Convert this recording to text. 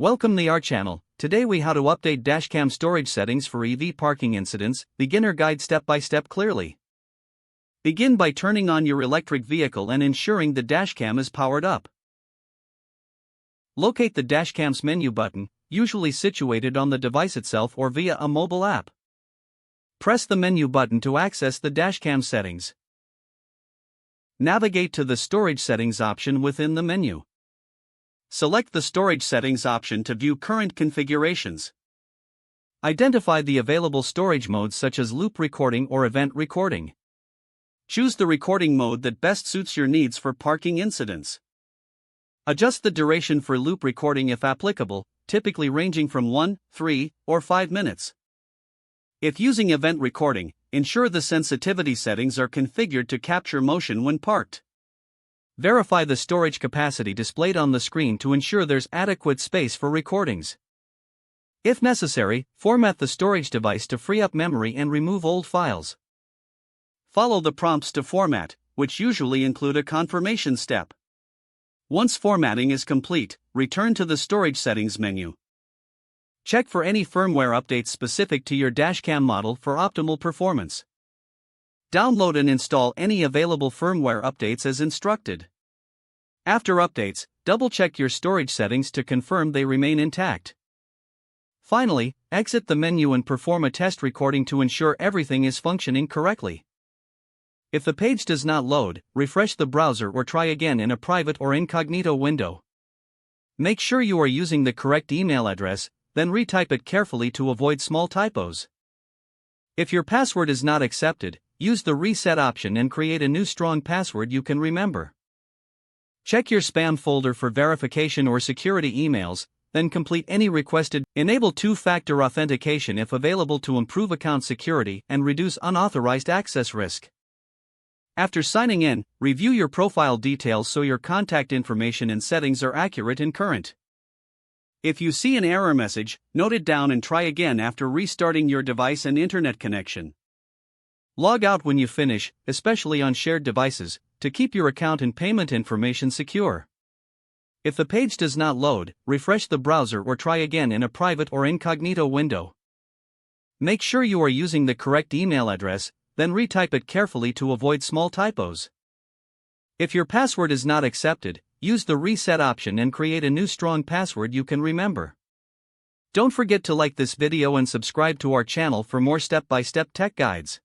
Welcome to our channel. Today we how to update Dashcam storage settings for EV parking incidents, beginner guide step by step clearly. Begin by turning on your electric vehicle and ensuring the Dashcam is powered up. Locate the Dashcam's menu button, usually situated on the device itself or via a mobile app. Press the menu button to access the Dashcam settings. Navigate to the storage settings option within the menu. Select the storage settings option to view current configurations. Identify the available storage modes such as loop recording or event recording. Choose the recording mode that best suits your needs for parking incidents. Adjust the duration for loop recording if applicable, typically ranging from 1, 3, or 5 minutes. If using event recording, ensure the sensitivity settings are configured to capture motion when parked. Verify the storage capacity displayed on the screen to ensure there's adequate space for recordings. If necessary, format the storage device to free up memory and remove old files. Follow the prompts to format, which usually include a confirmation step. Once formatting is complete, return to the storage settings menu. Check for any firmware updates specific to your Dashcam model for optimal performance. Download and install any available firmware updates as instructed. After updates, double-check your storage settings to confirm they remain intact. Finally, exit the menu and perform a test recording to ensure everything is functioning correctly. If the page does not load, refresh the browser or try again in a private or incognito window. Make sure you are using the correct email address, then retype it carefully to avoid small typos. If your password is not accepted, use the reset option and create a new strong password you can remember. Check your spam folder for verification or security emails, then complete any requested. Enable two-factor authentication if available to improve account security and reduce unauthorized access risk. After signing in, review your profile details so your contact information and settings are accurate and current. If you see an error message, note it down and try again after restarting your device and internet connection. Log out when you finish, especially on shared devices, to keep your account and payment information secure. If the page does not load, refresh the browser or try again in a private or incognito window. Make sure you are using the correct email address, then retype it carefully to avoid small typos. If your password is not accepted, use the reset option and create a new strong password you can remember. Don't forget to like this video and subscribe to our channel for more step-by-step tech guides.